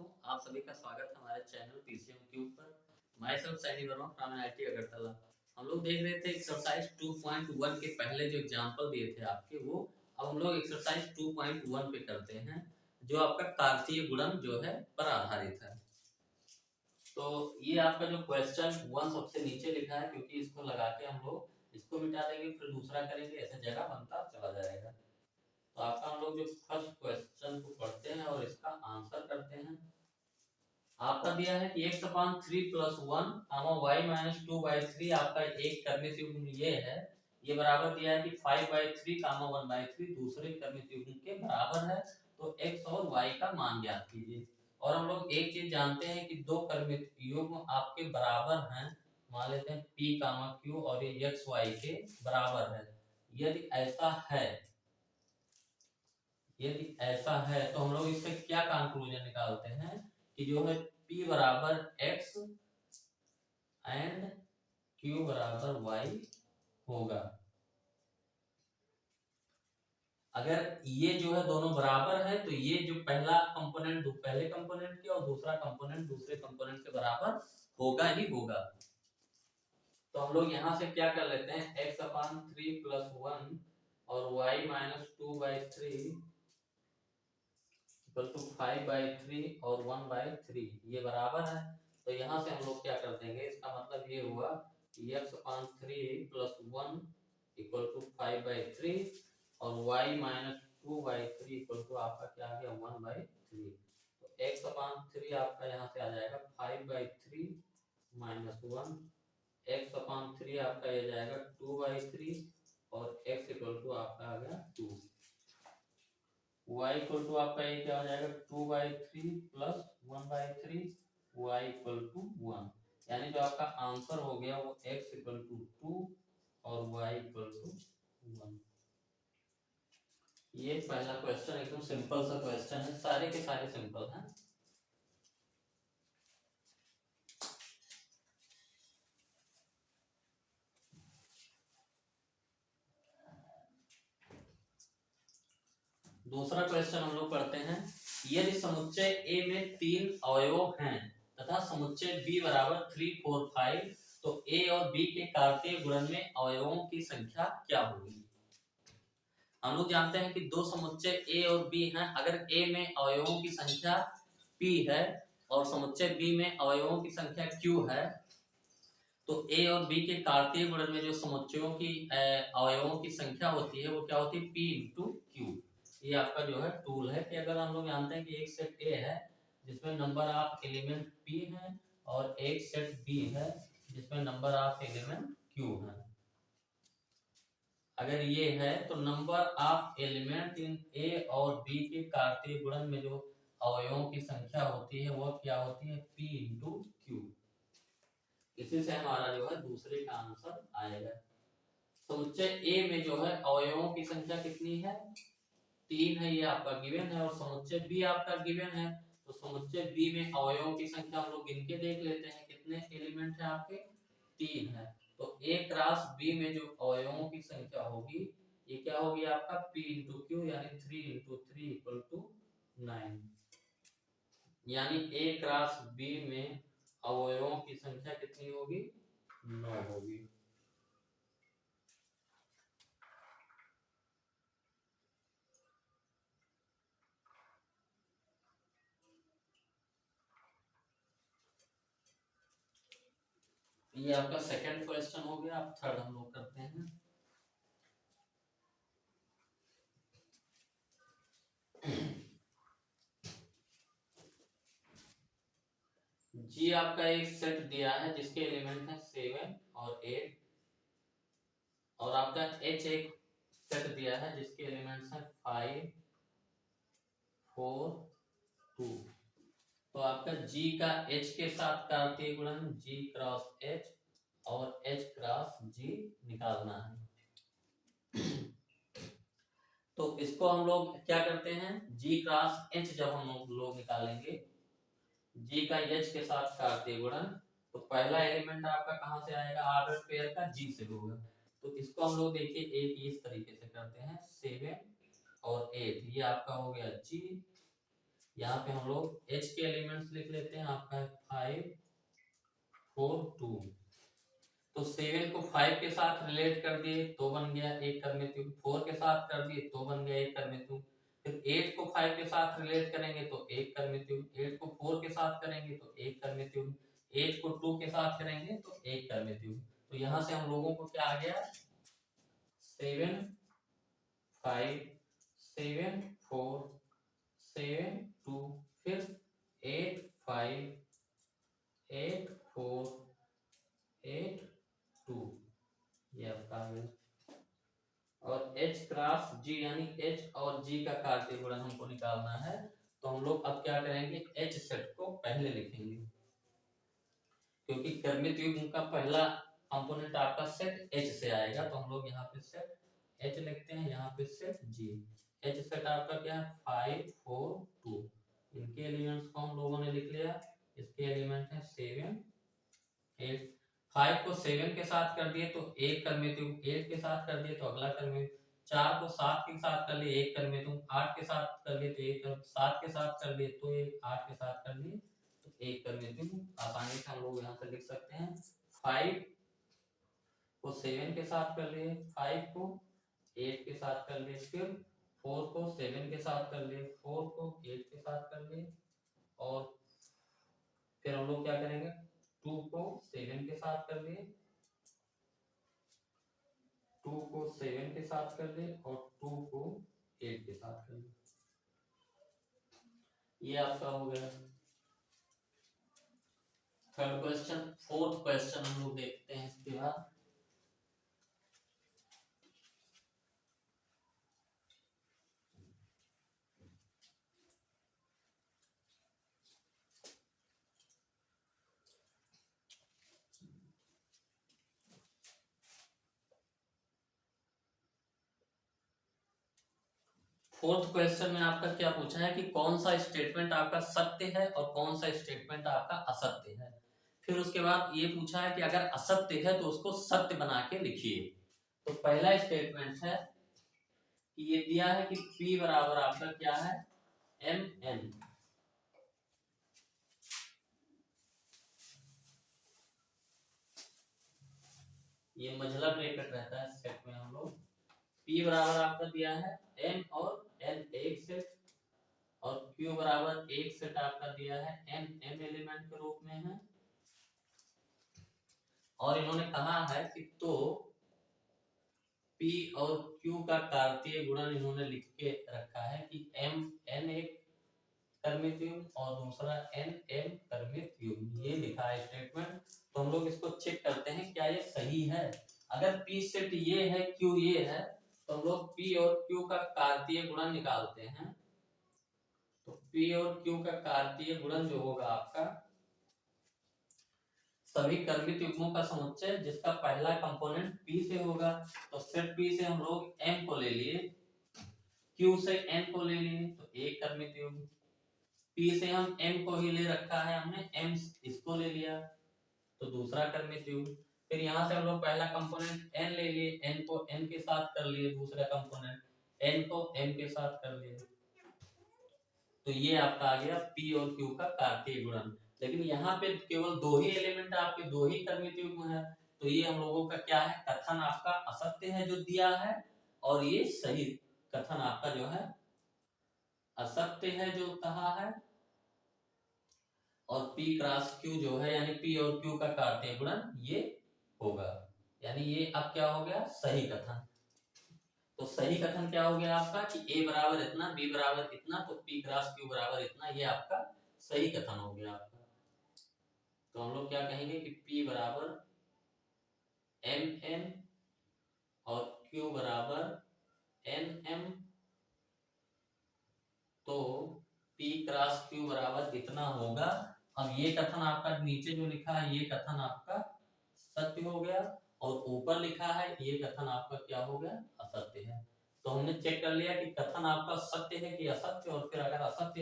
दोस्तों, आप सभी का स्वागत है हमारे चैनल पीसीएम क्यूब पर। मैं self Saini Verma from IIT Agartala. हम लोग देख रहे थे एक्सरसाइज 2.1 के पहले जो एग्जांपल दिए थे आपके वो अब हम लोग एक्सरसाइज 2.1 पे करते हैं, जो आपका कार्तीय गुणन जो है पर आधारित है। तो ये आपका जो क्वेश्चन 1 सबसे नीचे लिखा है, क्योंकि इसको लगा के हम लोग इसको मिटा देंगे फिर दूसरा करेंगे, ऐसे जगह बनता चला जाएगा। तो आपका हम लोग जो फर्स्ट क्वेश्चन को पढ़ते हैं और इसका आंसर करते हैं। आपका दिया है कि x अपान 3 प्लस 1 y माइनस 2/3 आपका एक कर्मित युग्म ये है। ये बराबर दिया है कि 5/3 1/3 दूसरे कर्मित युग्म के बराबर है। तो x और y का मान ज्ञात कीजिए। और हम लोग एक चीज जानते हैं कि दो कर्मित युग्म आपके बराबर हैं, मान लेते हैं p, q और ये x y के बराबर है। यदि ऐसा है तो हम लोग इससे क्या कंक्लूजन निकालते हैं कि जो है P बराबर x एंड Q बराबर y होगा। अगर ये जो है दोनों बराबर है तो ये जो पहला कंपोनेंट पहले कंपोनेंट के और दूसरा कंपोनेंट दूसरे कंपोनेंट के बराबर होगा ही होगा। तो हम लोग यहाँ से क्या कर लेते हैं, x अपान 3 प्लस 1 और y माइनस 2/3 इक्वल टू 5/3 और 1/3 ये बराबर है। तो यहाँ से हम लोग क्या कर देंगे, इसका मतलब ये हुआ कि x अपान 3 प्लस 1 इक्वल टू 5/3 और y माइनस 2/3 इक्वल टू आपका क्या आ गया 1/3। तो x अपान 3 आपका यहाँ से आ जाएगा 5/3 माइनस 1, x अपान 3 आपका ये जाएगा 2/3 और x इक्वल टू आपका आ गया 2। y इक्वल टू आपका ये क्या हो जाएगा 2/3 प्लस 1/3 y इक्वल टू 1। यानी जो आपका आंसर हो गया वो x इक्वल टू 2 और y इक्वल टू 1। ये पहला क्वेश्चन एकदम सिंपल सा क्वेश्चन है, सारे के सारे सिंपल हैं। दूसरा क्वेश्चन हम लोग पढ़ते हैं। यदि समुच्चय A में 3 अवयव हैं तथा समुच्चय B बराबर 3, 4, 5 तो A और B के कार्तीय गुणन में अवयवों की संख्या क्या होगी। हम लोग जानते हैं कि दो समुच्चय A और B हैं। अगर A में अवयवों की संख्या P है और समुच्चय B में अवयवों की संख्या Q है, तो A और B के कार्तीय गुणन में जो समुच्चयों की अवयवों की संख्या होती है वो क्या होती है, P इंटू Q। ये आपका जो है टूल है कि अगर हम लोग जानते हैं कि एक सेट A है जिसमें नंबर ऑफ एलिमेंट P है और एक सेट B है जिसमें नंबर ऑफ एलिमेंट Q है। अगर ये है तो number of element in A और B के कार्तीय गुणन में जो अवयवों की संख्या होती है वो क्या होती है, P इंटू Q। इसी से हमारा जो है दूसरे का आंसर आएगा। समुच्चय A में जो है अवयवों की संख्या कितनी है, 3 है, ये आपका गिवन है। और समुच्चय B आपका गिवन है, तो समुच्चय B में अवयवों की संख्या हम लोग गिन के देख लेते हैं कितने एलिमेंट है आपके, 3 है। तो A क्रॉस B में जो अवयवों की संख्या होगी ये क्या होगी आपका P इंटू Q, यानी 3 इंटू 3 इक्वल टू 9। यानी A क्रॉस B में अवयवों की संख्या कितनी होगी, 9 होगी। ये आपका सेकंड क्वेश्चन हो गया। आप थर्ड हम लोग करते हैं। जी आपका एक सेट दिया है जिसके एलिमेंट है 7 और 8 और आपका H एक सेट दिया है जिसके एलिमेंट्स हैं 5, 4, 2। तो आपका G का H के साथ कार्तीय गुणन G क्रॉस H और H क्रॉस G निकालना है। तो इसको हम लोग क्या करते हैं, G क्रॉस H जब हम लोग निकालेंगे G का H के साथ कार्तीय गुणन, तो पहला एलिमेंट आपका कहां से आएगा, ऑर्डर पेयर का G से होगा। तो इसको हम लोग देखिए एक इस तरीके से करते हैं, 7 और 8 ये आपका हो गया G। यहाँ पे हम लोग H के एलिमेंट आपका है 5 4 2। तो 7 को 5 के साथ रिलेट कर दिए तो बन गया 1 कर्मेत्युग, 4 के साथ कर दिए तो बन गया 1 कर्मेत्युग। फिर 8 को 5 के साथ रिलेट करेंगे तो 1 कर्मेत्युग, 8 को 4 के साथ करेंगे तो 1 कर्मेत्युग, 8 को 2 के साथ करेंगे तो 1 कर्मेत्युग। तो यहाँ से हम लोगों को क्या आ गया 7 5 7 4 7 2, फिर 8 5 8 4 8 2, ये आपका आ गया। और H क्रॉस G यानी H और G का कार्तीय गुणन हमको निकालना है। तो हम लोग अब क्या करेंगे H सेट को पहले लिखेंगे, क्योंकि कर्मित युग्म का पहला कंपोनेंट आपका सेट H से आएगा। तो हम लोग यहाँ पे सेट H लिखते हैं, यहाँ पे सेट G। H सेट आपका क्या है 5 4 2। इनके एलिमेंट्स को हम लोगों ने लिख लिया। इसके एलिमेंट है 7 8। 5 को 7 के साथ कर दिए तो 1 कर्मेत्युग, 8 के साथ कर दिए तो अगला कर्मेत्युग, 4 को 7 के साथ कर लिए 1 कर्मेत्युग, 8 के साथ कर लिए तो 1, 7 के साथ कर लिए तो 1, 8 के साथ कर लिए तो 1 कर्मेत्युग। आसानी से हम लोग यहाँ से लिख सकते हैं 5 को 7 के साथ कर लिए, 5 को 8 के साथ कर लिए, फिर 4 को 7 के साथ कर लिए, 4 को 8 के साथ कर लिए, और फिर हम लोग क्या करेंगे 2 को 7 के साथ कर लिए, 2 को 7 के साथ कर लिए, और 2 को 8 के साथ कर लिए। ये आपका हो गया थर्ड क्वेश्चन। फोर्थ क्वेश्चन हम लोग देखते हैं इसके बाद। फोर्थ क्वेश्चन में आपका क्या पूछा है कि कौन सा स्टेटमेंट आपका सत्य है और कौन सा स्टेटमेंट आपका असत्य है। फिर उसके बाद ये पूछा है कि अगर असत्य है तो उसको सत्य बना के लिखिए। तो पहला स्टेटमेंट है कि ये दिया है कि P बराबर आपका क्या है MN। ये मझला ब्रैकेट रहता है सेट में हम लोग। P बराबर आपका दिया है M और N एक सेट, और Q बराबर एक सेट आपका दिया है N M एलिमेंट के रूप में है। और इन्होंने कहा है कि तो P और Q का कार्तीय गुणन इन्होंने लिख के रखा है कि M N एक कर्मित युग्म और दूसरा N M कर्मित युग्म, ये लिखा है स्टेटमेंट। तो हम लोग इसको चेक करते हैं क्या ये सही है। अगर P सेट ये है Q ये है तो हम लोग P और Q का कार्तीय गुणन निकालते हैं। तो P और Q का कार्तीय गुणन जो होगा आपका सभी कर्मित युग्मों का समुच्चय जिसका पहला कंपोनेंट P से होगा। तो सेट P से हम लोग M को ले लिए, Q से N को ले लिए तो एक कर्मित युग्म, P से हम M को ही ले रखा है हमने, M इसको ले लिया तो दूसरा कर्मित युग्म। फिर यहाँ से हम लोग पहला कंपोनेंट N ले लिए, N को N के साथ कर लिए, दूसरा कंपोनेंट N को M के साथ कर लिए। तो ये आपका आ गया P और Q का कार्तीय गुणन। लेकिन यहाँ पे केवल दो ही एलिमेंट आपके, दो ही कर्मित युग्म है। तो ये हम लोगों का क्या है कथन आपका असत्य है जो दिया है, और ये सही कथन आपका जो है असत्य है जो कहा है। और P क्रॉस Q जो है यानी P और Q का कार्तीय गुणन ये होगा, यानी ये अब क्या हो गया सही कथन। तो सही कथन क्या हो गया आपका कि A बराबर इतना, B बराबर इतना, तो P क्रॉस Q बराबर इतना, ये आपका सही कथन हो गया आपका। तो हम लोग क्या कहेंगे कि P बराबर MN और Q बराबर NM, तो P क्रॉस Q बराबर इतना होगा। अब ये कथन आपका नीचे जो लिखा है ये कथन आपका सत्य हो गया, और ऊपर लिखा है ये कथन आपका क्या हो गया असत्य है। तो हमने चेक कर लिया कि कथन आपका सत्य है कि असत्य, और फिर अगर असत्य